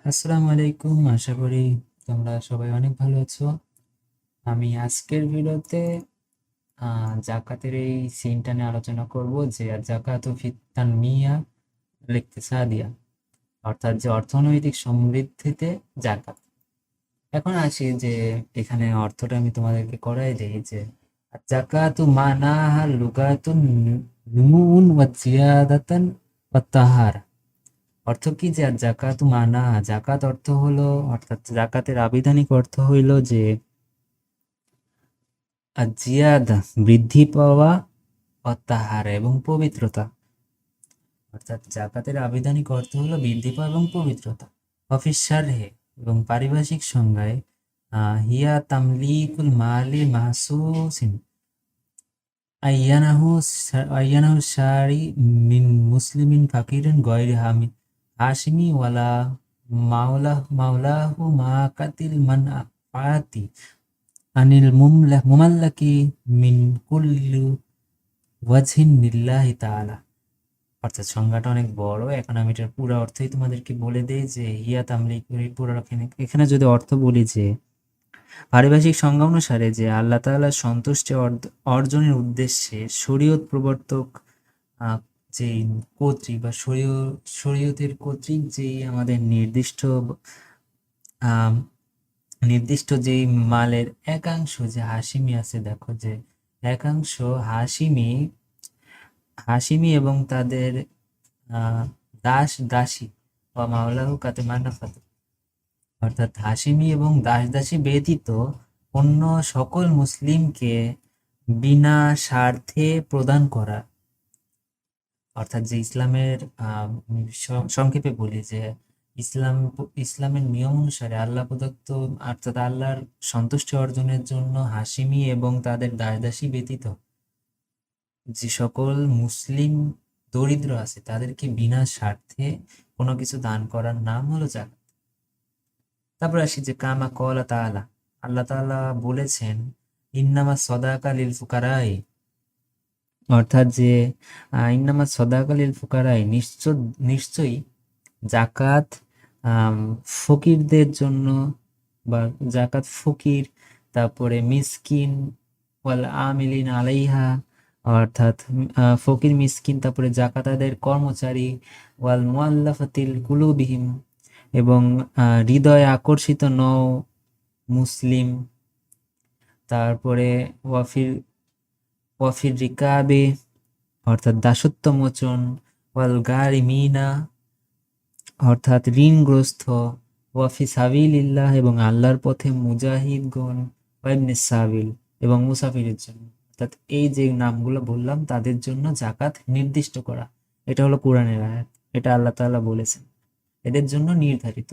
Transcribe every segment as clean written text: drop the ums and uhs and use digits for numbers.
আসসালামু আলাইকুম। আশা করি তোমরা সবাই অনেক ভালো আছো। আমি আজকের ভিডিওতে জাকাতের এই সিনটা নিয়ে আলোচনা করব যে জাকাতু ফিত্তান মিয়া লিখতে সাদিয়া, অর্থাৎ যে অর্থনৈতিক সমৃদ্ধিতে জাকাত। এখন আসি যে এখানে অর্থটা আমি তোমাদেরকে করাই দেই যে জাকাতু মানাহা লুগাতুন নুমুন ওয়া জিয়াদাতান ওয়া তাহারা। অর্থ কি যে জাকাত মানা, জাকাত অর্থ হলো, অর্থাৎ জাকাতের আবিধানিক অর্থ হইল যে জিয়াদা বৃদ্ধি পাওয়া, অত্যাহার এবং পবিত্রতা। অর্থাৎ জাকাতের আবিধানিক অর্থ হলো বৃদ্ধি পাওয়া এবং পবিত্রতা। অফিসারহে এবং পারিভাষিক সংজ্ঞায় হিয়া তামলিকুল মালি মাহসুসিন আইয়ানাহু শারি মিন মুসলিমিন ফাকিরিন গয়রি হাশিমি ওয়ালা মাওলাহু মাকাতিল মানফাতি আনিল মুমাল্লাকি মিন কুল্লি ওয়াজহিন লিল্লাহি তাআলা। অর্থাৎ সংজ্ঞাটা অনেক বড়, এখন আমি এটার পুরো অর্থই তোমাদেরকে বলে দেই যে হিয়া তামলিকুল পুরো এখানে যদি অর্থ বলি যে পারিভাষিক সংজ্ঞা অনুসারে যে আল্লাহ তাআলার সন্তুষ্টি অর্জনের উদ্দেশ্যে শরীয়ত প্রবর্তক, যেই কর্তৃক বা শরীয়তের কর্তৃক যেই আমাদের নির্দিষ্ট যেই মালের একাংশ যে হাসিমি আছে, দেখো যে একাংশ হাসিমি হাসিমি এবং তাদের দাস দাসী বা মাওলাহু কাতে মান্নাফাত, অর্থাৎ হাসিমি এবং দাস দাসী ব্যতীত অন্য সকল মুসলিমকে বিনা স্বার্থে প্রদান করা। অর্থাৎ যে ইসলামের সংক্ষেপে বলি যে ইসলামের নিয়ম অনুসারে আল্লাহ প্রদত্ত, অর্থাৎ আল্লাহর সন্তুষ্টি অর্জনের জন্য হাসিমি এবং তাদের দাস দাসী ব্যতীত যে সকল মুসলিম দরিদ্র আছে তাদেরকে বিনা স্বার্থে কোনো কিছু দান করার নাম হলো জাকাত। তারপর আসি যে কামা কলা তাআলা, আল্লাহ তাআলা বলেছেন ইন্নামা সদাকা লিল ফুকারাই, অর্থাৎ যে ইন্নামা সদাকা লিল ফুকারাই, নিশ্চয়ই জাকাত ফকিরদের জন্য, বা জাকাত ফকির, তারপরে মিসকিন, ওয়াল আমিলিন আলাইহা, অর্থাৎ ফকির মিসকিন, তারপরে জাকাতাদের কর্মচারী, ওয়াল মুআল্লাফাতিল কুলুবিহিম এবং হৃদয়ে আকর্ষিত নও মুসলিম, তারপরে ওয়াফির ওয়াফির রিকাবে, অর্থাৎ দাসত্ব মোচন, ওয়াল গারিমিনা, অর্থাৎ ঋণগ্রস্ত, ওয়াফি সাবিলিল্লাহ এবং আল্লাহর পথে মুজাহিদগণ, ওয়াইবনে সাবিল এবং মুসাফিরের জন্য। অর্থাৎ এই যে নামগুলো বললাম তাদের জন্য জাকাত নির্দিষ্ট করা, এটা হলো কোরআনের আয়াত, এটা আল্লাহ তাআলা বলেছেন এদের জন্য নির্ধারিত।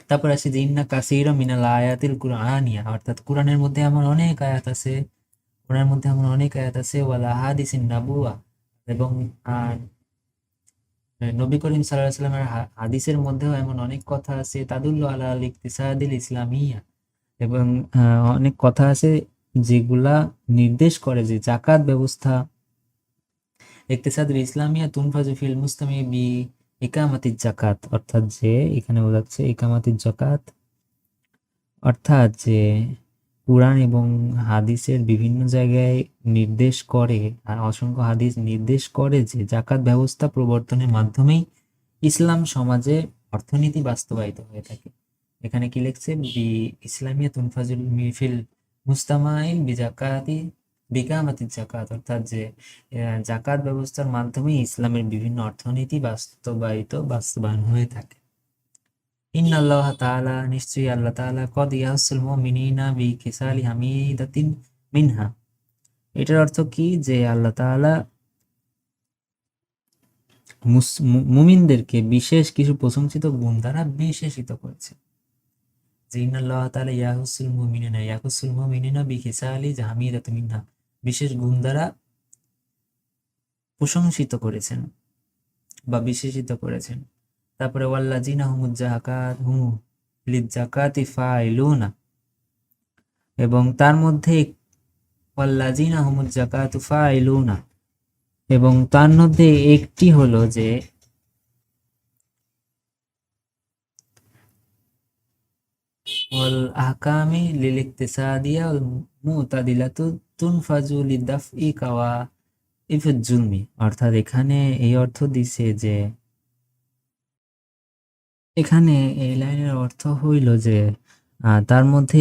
তারপর আসি যে ইন্না কাসীরা মিনাল আয়াতিল কুরআনিয়া, অর্থাৎ কোরআনের মধ্যে এমন অনেক আয়াত আছে, কোরআনের মধ্যে এমন অনেক আয়াত আছে, ওয়াল আহাদিসিন নাবুয়া এবং নবী করিম সাল্লাল্লাহু আলাইহি সাল্লামের হাদিসের মধ্যেও এমন অনেক কথা আছে, তাদুল্লু আলা আল ইকতিসাদিল ইসলামিয়া, এবং অনেক কথা আছে যেগুলা নির্দেশ করে যে জাকাত ব্যবস্থা ইকতিসাদুল ইসলামিয়া তুনফাজু ফিল মুসতামি বি ইকামাতিজ জাকাত, অর্থাৎ যে এখানে বোঝাচ্ছে ইকামাতিজ জাকাত, অর্থাৎ যে কুরআন এবং হাদিসের বিভিন্ন জায়গায় নির্দেশ করে, আর অসংখ্য হাদিস নির্দেশ করে যে জাকাত ব্যবস্থা প্রবর্তনের মাধ্যমেই ইসলাম সমাজে অর্থনীতি বাস্তবায়িত হয়ে থাকে। এখানে কি লিখছে, বি ইসলামিয়া তুনফাজুল মিফিল মুস্তামাইল বি জাকাতি বিকামাতি জাকাত, অর্থাৎ যে জাকাত ব্যবস্থার মাধ্যমে ইসলামের বিভিন্ন অর্থনীতি বাস্তবায়ন হয়ে থাকে। ইন্নাল্লাহ তাআলা, নিশ্চয়ই আল্লাহ তাআলা, কদ ইয়াহসুল মুমিনিনা বি কিসালি হামিদাতিন মিনহা, এটার অর্থ কি যে আল্লাহ তাআলা মুমিনদেরকে বিশেষ কিছু প্রশংসিত গুণ দ্বারা বিশেষিত করেছে। যে ইন্নাল্লাহ তাআলা ইয়াহুসুল মুমিনিনা বি কিসালি হামিদাতিন মিনহা, বিশেষ গুণ দ্বারা প্রশংসিত করেছেন বা বিশেষিত করেছেন। তারপরে ওয়াল্লাযিনা হুমুজ জাকাত হুম লিজ্জাকাতি ফাইলুনা, এবং তার মধ্যে ওয়াল্লাযিনা হুমুজ জাকাতু ফাইলুনা, এবং তার মধ্যে একটি হলো যে ওয়াল আহকামি লিল ইকতিসাদিয়া ওয়াল মুতাদিলাতু তুনফাজু লিদাফই কাওয়া ইফুজ জুলমি। অর্থাৎ এখানে এই অর্থ দিছে যে এখানে এই লাইনের অর্থ হইল যে তার মধ্যে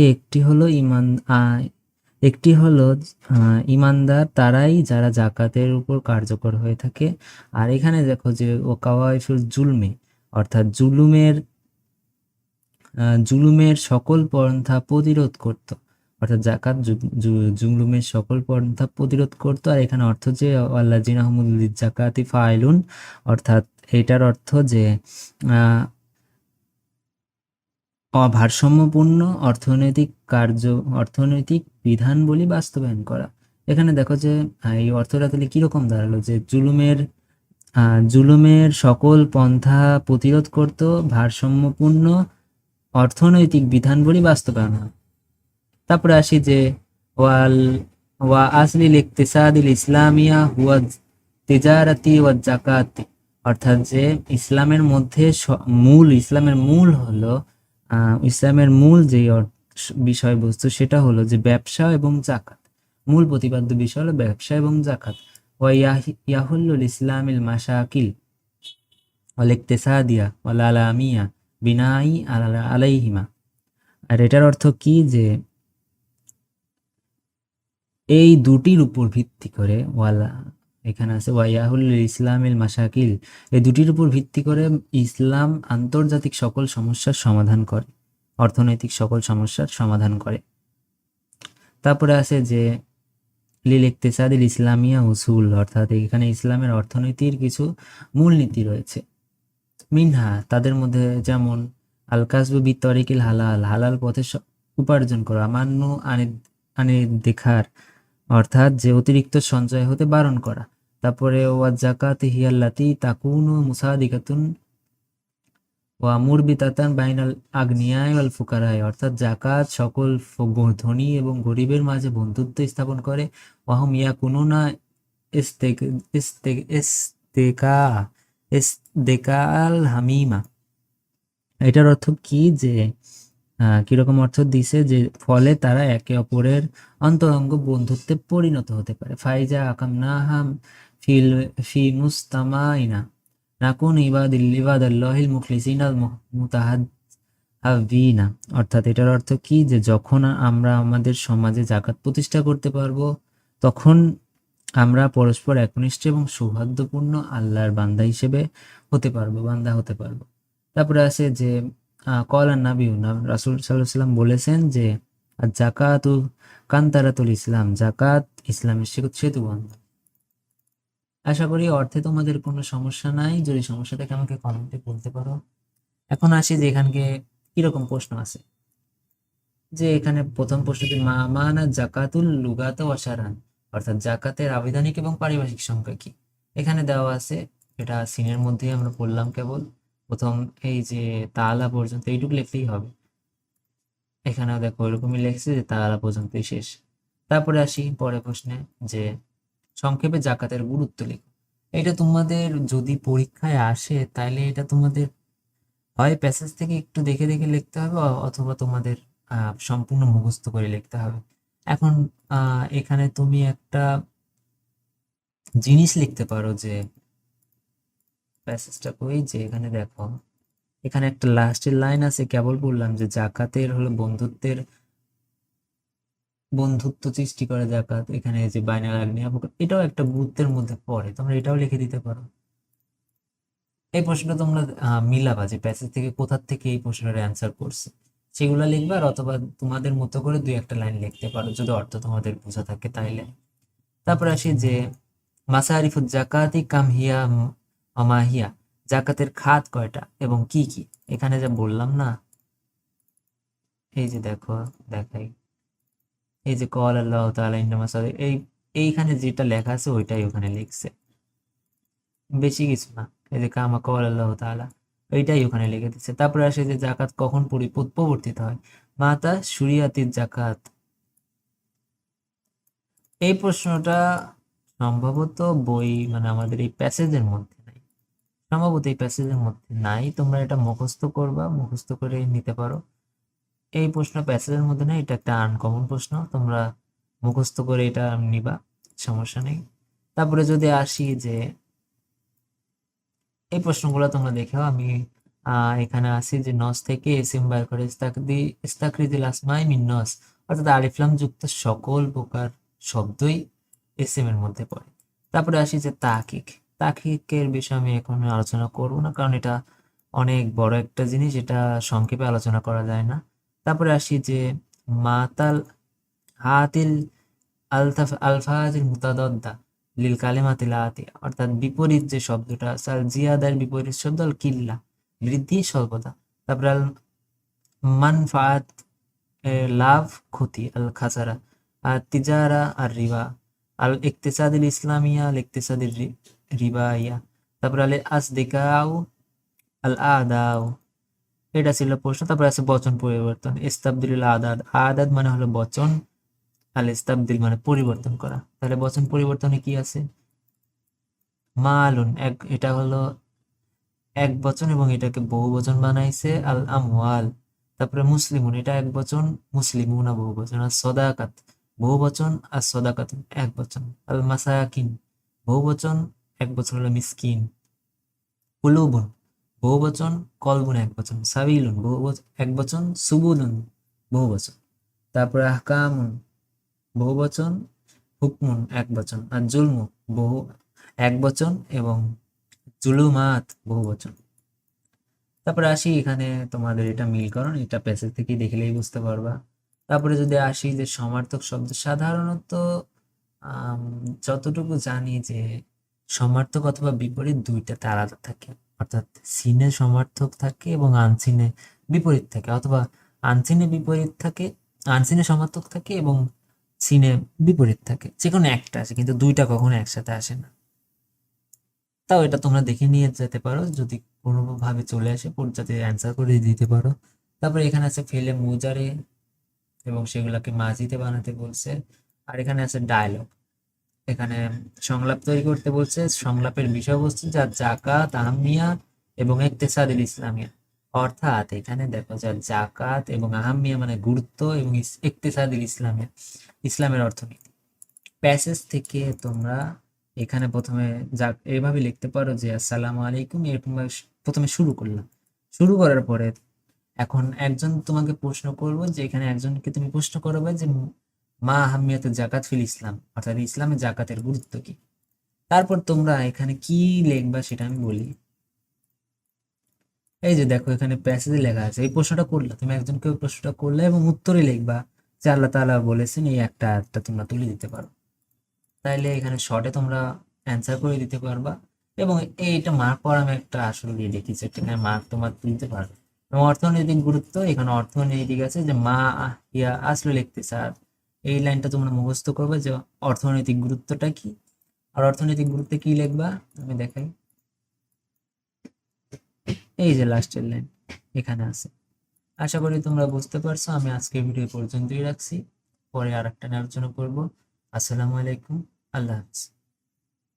একটি হলো ইমানদার তারাই যারা জাকাতের উপর কার্যকর হয়ে থাকে। আর এখানে দেখো যে ও কাওয়াইফুল জুলমি, অর্থাৎ জুলুমের সকল পন্থা প্রতিরোধ করত। অর্থাৎ জাকাত জুলুমের সকল পন্থা প্রতিরোধ করত। আর এখানে অর্থ যে আল্লাযিনা হুমুল লিজ্জাকাতি ফাইলুন, অর্থাৎ এটার অর্থ যে ভারসাম্যপূর্ণ অর্থনৈতিক বিধানবলী বাস্তবায়ন করা। এখানে দেখো যে এই অর্থটা তাহলে কিরকম দাঁড়ালো, যে জুলুমের সকল পন্থা প্রতিরোধ করত, ভারসাম্যপূর্ণ অর্থনৈতিক বিধানবলী বাস্তবায়ন হয়। তারপরে আসি যে ওয়াল ওয়া আসলিল ইকতিসাদিল ইসলামিয়া হুয়া তিজারাতি ওয়া জাকাতি, অর্থাৎ যে ইসলামের মূল হলো ইসলামের মূল যে বিষয়বস্তু সেটা হলো যে ব্যবসা এবং জাকাত। মূল প্রতিপাদ্য বিষয় হলো ব্যবসা এবং জাকাত। ওয়া ইয়াহুল্লুল ইসলামিল মাশাকিল ওয়াল ইকতিসাদিয়া ওয়াল আলামিয়া বিনাই আলাইহিমা। আর এটার অর্থ কি, যে এই দুটির উপর ভিত্তি করে এখানে আছে ওয়াইয়াহুল ইসলামিল মাশাকিল, এই দুটির উপর ভিত্তি করে ইসলাম আন্তর্জাতিক সকল সমস্যার সমাধান করে, অর্থনৈতিক সকল সমস্যার সমাধান করে। তারপরে আছে যে লিল ইকতিসাদিল ইসলামিয়া উসুল, অর্থাৎ এখানে ইসলামের অর্থনীতির কিছু মূলনীতি রয়েছে। মিনহা, তাদের মধ্যে যেমন আল কাসবু বিতরিকিল হালাল, হালাল পথে উপার্জন করা, আমান্য আনে দেখার, অর্থাৎ যে অতিরিক্ত সঞ্চয় হতে বারণ করা। তারপরে ওয়া জাকাত হিয়াল্লাতি তাকুনু মুসাদিকাতুন ওয়া মুরবিতাতান বাইনাল আগনিয়াই ওয়াল ফুকারাই, অর্থাৎ জাকাত সকল ধনী এবং গরিবের মাঝে বন্ধুত্ব স্থাপন করে। ওয়াহুম ইয়াকুনুনা ইস্তেক ইস্তেক ইস্তেকা ইস্তেকাল হামিমা। এটার অর্থ কি, যে কিরকম অর্থ দিছে, যে ফলে তারা একে অপরের অন্তরঙ্গ বন্ধুত্বে পরিণত হতে পারে। ফাইজা আকামনাহাম ফি মুস্তামাইনা নাকুন ইবাদাল্লাহিল মুখলিসিনাল মুতাহাদ্দিনা, অর্থাৎ এটার অর্থ কি, যে যখন আমরা আমাদের সমাজে জাকাত প্রতিষ্ঠা করতে পারবো তখন আমরা পরস্পর একনিষ্ঠ এবং সৌহার্দ্যপূর্ণ আল্লাহর বান্দা হতে পারবো। তারপরে আছে যে কলান নাবী রাসূল সাল্লাল্লাহু আলাইহি ওয়াসাল্লাম বলেছেন যে জাকাতু কান্তারাতুল ইসলাম, জাকাত ইসলামের সেতু বন্ধন। আশা করি অর্থে তোমাদের কোনো সমস্যা নাই। যদি সমস্যা থাকে আমাকে কমেন্টে বলতে পারো। এখন আসি যে এখানকে কিরকম প্রশ্ন আছে, যে এখানে প্রথম প্রশ্নটি মানা জাকাতুল লুগাত ওয়া শারআন, অর্থাৎ জাকাতের আবিধানিক এবং পারিভাষিক সংজ্ঞা কি। এখানে দেওয়া আছে, এটা সিনের মধ্যেই আমরা পড়লাম কেবল প্রথম এই যে তাআলা পর্যন্ত এইটুকু লিখলেই হবে। এখানেও দেখো এরকমই লিখছে যে তাআলা পর্যন্তই শেষ। তারপরে আসি পরের প্রশ্নে, যে সংক্ষেপে জাকাতের গুরুত্ব লিখো। এটা তোমাদের যদি পরীক্ষায় আসে তাহলে এটা তোমাদের হয় প্যাসেজ থেকে একটু দেখে দেখে লিখতে হবে, অথবা তোমাদের সম্পূর্ণ মুখস্থ করে লিখতে হবে। এখন এখানে তুমি একটা জিনিস লিখতে পারো, যে প্যাসেজটা কই, যে এখানে দেখো এখানে একটা লাস্টের লাইন আছে, কেবল বললাম যে জাকাতের হলো বন্ধুত্ব সৃষ্টি করে জাকাত। এখানে যে বাইনাল আগ্নেয় এটাও একটা গুরুত্বের মধ্যে পড়ে, তোমরা এটাও লিখে দিতে পারো। এই প্রশ্নটা তোমরা মিলাবা যে প্যাসেজ থেকে কোথা থেকে এই প্রশ্নের অ্যান্সার করছে সেগুলো লিখবা, আর অথবা তোমাদের মতো করে দুই একটা লাইন লিখতে পারো যদি অর্থ তোমাদের বোঝা থাকে তাইলে। তারপর আসি যে মাসারিফুজ জাকাতি কাম হিয়া অমাহিয়া, জাকাতের খাত কয়টা এবং কি কি। এখানে যা বললাম না, এই যে দেখো দেখাই, এই যে কল আল্লাহ তাআলা ইন্নামা এইখানে যেটা লেখা আছে ওইটাই ওখানে লিখছে, বেশি কিছু না। এই যে কামা কল আল্লাহ তাআলা এইটাই ওখানে লিখে দিচ্ছে। তারপরে আসে যে জাকাত কখন প্রবর্তিত হয়, মাতা শুরিয়াতির জাকাত। এই প্রশ্নটা সম্ভবত মানে আমাদের এই প্যাসেজের মধ্যে নাই, সম্ভবত এই প্যাসেজের মধ্যে নাই। তোমরা এটা মুখস্থ করবা, মুখস্থ করে নিতে পারো। এই প্রশ্ন প্যাসেজের মধ্যে না, এটা একটা আনকমন প্রশ্ন, তোমরা মুখস্থ করে এটা নিবা, সমস্যা নেই। তারপরে যদি আসি যে এই প্রশ্নগুলো তোমরা দেখো, আমি এখানে আসি যে নস থেকে এসিম বার করে ইস্তাকরিদিল আসমাই মিন নস, অর্থাৎ আলিফলাম যুক্ত সকল প্রকার শব্দই এসএম এর মধ্যে পড়ে। তারপরে আসি যে তাহকিক। তাহকিকের বিষয়ে আমি এখন আলোচনা করব না, কারণ এটা অনেক বড় একটা জিনিস, এটা সংক্ষেপে আলোচনা করা যায় না। তারপরে আসি যে মাতাল হাতিল আলফাজিল মুতাদাদ্দা লিল কালিমাতিল আতিয়া, অর্থাৎ বিপরীত যে শব্দটা আছে, আল জিয়াদার বিপরীত শব্দ আল কিল্লা, বৃদ্ধি স্বল্পতা। তারপরে আল মানফাআত, লাভ ক্ষতি, আল খাসারা আর তিজারা আর রিবা, আল ইকতিসাদিল ইসলামিয়া আল ইকতিসাদিল রিবাইয়া। তারপরে আল আসদিকাউ আল আদাউ। এটা ছিল প্রশ্ন। তারপরে আছে বচন পরিবর্তন, ইস্তাবদিল আদাদ। আদাদ মানে হলো বচন, আল ইস্তাবদিল মানে পরিবর্তন করা। তাহলে বচন পরিবর্তনে কি আছে? মালুন, এটা হলো এক বচন এবং এটাকে বহু বচন বানাইছে, আল আমওয়াল। তারপরে মুসলিমুন, এটা এক বচন, মুসলিমুনা বহু বচন। আর সদাকাত বহু বচন, আর সদাকাত এক বচন। আল মাসাকিন বহু বচন, এক বচন হলো মিসকিন। কুলুবুন বহু বচন, কলবুন এক বচন। সাবিলুন বহু বচন এক বচন, সুবুলুন বহু বচন। তারপরে আহকামুন বহু বচন, হুকমুন এক বচন। আর জুলমু বহু এক বচন এবং জুলুমাত বহু বচন। তারপরে আসি এখানে তোমাদের এটা মিলকরণ, এটা প্যাসেজ থেকে দেখলেই বুঝতে পারবা। তারপরে যদি আসি যে সমার্থক শব্দ, সাধারণত যতটুকু জানি যে সমার্থক অথবা বিপরীত দুইটাতে আলাদা থাকে, অর্থাৎ সিনে সমার্থক থাকে এবং আনসিনে বিপরীত থাকে, অথবা আনসিনে বিপরীত থাকে, আনসিনে সমার্থক থাকে এবং সিনে বিপরীত থাকে। যে কোনো একটা আছে, কিন্তু দুইটা কখনো একসাথে আসে না। তাও এটা তোমরা দেখে নিয়ে যেতে পারো, যদি কোনোভাবে চলে আসে যাতে অ্যান্সার করে দিতে পারো। তারপরে এখানে আছে ফেলে মুজারে এবং সেগুলোকে মাজিতে বানাতে বলছে। আর এখানে আছে ডায়লগ, এখানে সংলাপ তৈরি করতে বলছে। সংলাপের বিষয়বস্তু যা জাকাত, আহাম্মিয়া এবং ইকতিসাদুল ইসলামিয়া, অর্থাৎ এখানে দেখো যা জাকাত এবং আহাম্মিয়া মানে গুরুত্ব, এবং ইকতিসাদুল ইসলামিয়া ইসলামের অর্থনীতি। প্যাসেজ থেকে তোমরা এখানে প্রথমে যা এইভাবে লিখতে পারো যে আসসালামু আলাইকুম, এরকম ভাবে প্রথমে শুরু করলাম। শুরু করার পরে এখন একজন তোমাকে প্রশ্ন করবো, যে এখানে একজনকে তুমি প্রশ্ন করবে যে মা আহমিয়াতে জাকাত ফিল ইসলাম, অর্থাৎ ইসলামে জাকাতের গুরুত্ব কি। তারপর তোমরা এখানে কি লিখবা সেটা আমি বলি। এই যে দেখো এখানে প্যাসেজে লেখা আছে, এই প্রশ্নটা করলে তুমি একজনকে ওই প্রশ্নটা করলে এবং উত্তরে লিখবা যে আল্লাহ তাআলা বলেছেন, এই একটা আয়াতটা তোমরা তুলে দিতে পারো। তাইলে এখানে শর্টে তোমরা অ্যান্সার করে দিতে পারবা। এবং এইটা মার্ক করা আমি একটা আসলে দিয়ে দেখিয়েছি, এখানে মার্ক তোমার তুলতে পারবে। এবং অর্থনৈতিক গুরুত্ব, এখানে অর্থনৈতিক আছে যে মা ইয়া আসলে লিখতে স্যার, এই লাইনটা তোমরা মুখস্থ করবে যে অর্থনৈতিক গুরুত্বটা কি। আর অর্থনৈতিক গুরুত্বে কি লিখবা আমি দেখাই, এই যে লাস্টের লাইন এখানে আছে। আশা করি তোমরা বুঝতে পারছো। আমি আজকের ভিডিও পর্যন্তই রাখছি, পরে আর একটা নিয়ে আলোচনা করবো। আসসালামু আলাইকুম, আল্লাহ হাফিজ।